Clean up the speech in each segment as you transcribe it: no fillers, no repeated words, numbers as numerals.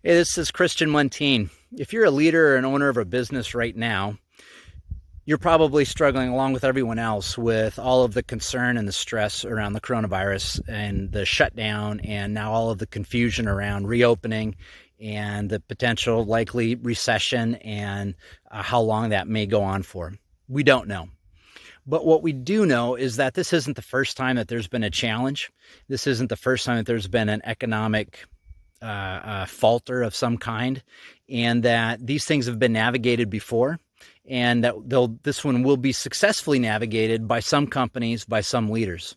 Hey, this is Christian Muntean. If you're a leader or an owner of a business right now, you're probably struggling along with everyone else with all of the concern and the stress around the coronavirus and the shutdown, and now all of the confusion around reopening and the potential likely recession and how long that may go on for. We don't know. But what we do know is that this isn't the first time that there's been a challenge. This isn't the first time that there's been an economic falter of some kind, and that these things have been navigated before, and that this one will be successfully navigated by some companies, by some leaders.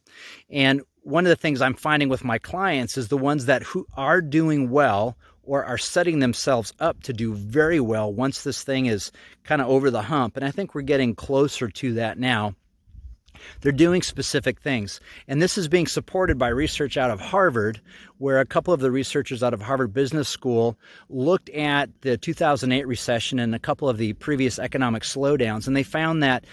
And one of the things I'm finding with my clients is the ones who are doing well or are setting themselves up to do very well once this thing is kind of over the hump. And I think we're getting closer to that now. They're doing specific things. And this is being supported by research out of Harvard, where a couple of the researchers out of Harvard Business School looked at the 2008 recession and a couple of the previous economic slowdowns. And they found that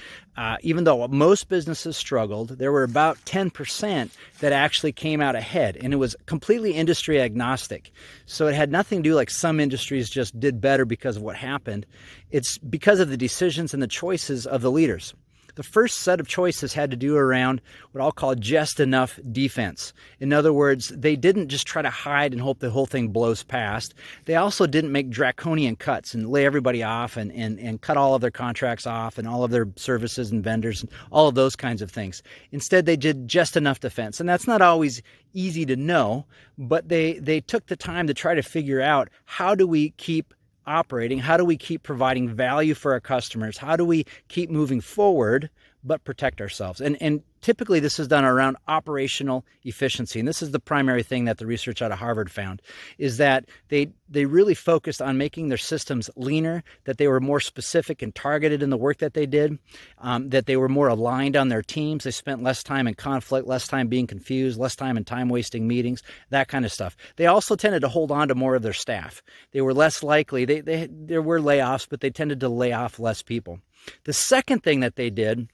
even though most businesses struggled, there were about 10% that actually came out ahead. And it was completely industry agnostic. So it had nothing to do like some industries just did better because of what happened. It's because of the decisions and the choices of the leaders. The first set of choices had to do around what I'll call just enough defense. In other words, they didn't just try to hide and hope the whole thing blows past. They also didn't make draconian cuts and lay everybody off and cut all of their contracts off and all of their services and vendors and all of those kinds of things. Instead, they did just enough defense. And that's not always easy to know, but they took the time to try to figure out, how do we keep operating? How do we keep providing value for our customers? How do we keep moving forward but protect ourselves? And typically this is done around operational efficiency. And this is the primary thing that the research out of Harvard found, is that they really focused on making their systems leaner, that they were more specific and targeted in the work that they did, that they were more aligned on their teams. They spent less time in conflict, less time being confused, less time in time-wasting meetings, that kind of stuff. They also tended to hold on to more of their staff. They were less likely, there were layoffs, but they tended to lay off less people. The second thing that they did,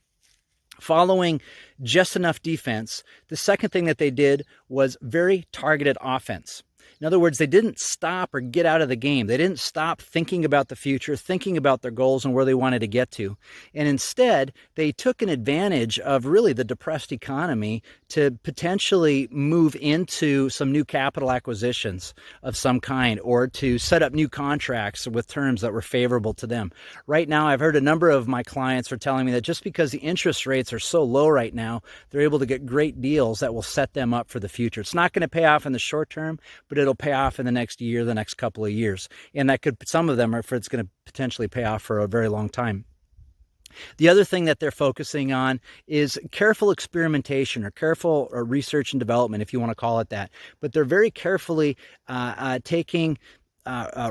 following just enough defense, the second thing that they did was very targeted offense. In other words, they didn't stop or get out of the game. They didn't stop thinking about the future, thinking about their goals and where they wanted to get to. And instead, they took an advantage of really the depressed economy to potentially move into some new capital acquisitions of some kind, or to set up new contracts with terms that were favorable to them. Right now, I've heard a number of my clients are telling me that just because the interest rates are so low right now, they're able to get great deals that will set them up for the future. It's not going to pay off in the short term, but it'll pay off in the next year, the next couple of years. And that could, some of them are, it's going to potentially pay off for a very long time. The other thing that they're focusing on is careful experimentation, or careful research and development, if you want to call it that. But they're very carefully taking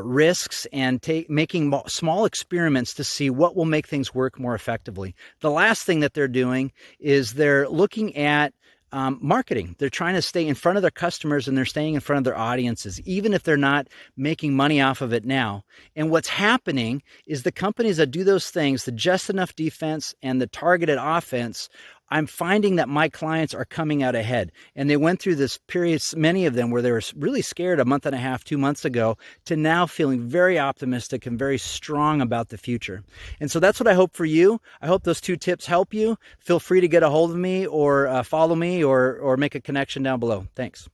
risks and making small experiments to see what will make things work more effectively. The last thing that they're doing is they're looking at marketing. They're trying to stay in front of their customers, and they're staying in front of their audiences, even if they're not making money off of it now. And what's happening is the companies that do those things, the just enough defense and the targeted offense, I'm finding that my clients are coming out ahead. And they went through this period, many of them, where they were really scared a month and a half, 2 months ago, to now feeling very optimistic and very strong about the future. And so that's what I hope for you. I hope those 2 tips help you. Feel free to get a hold of me, or follow me, or make a connection down below. Thanks.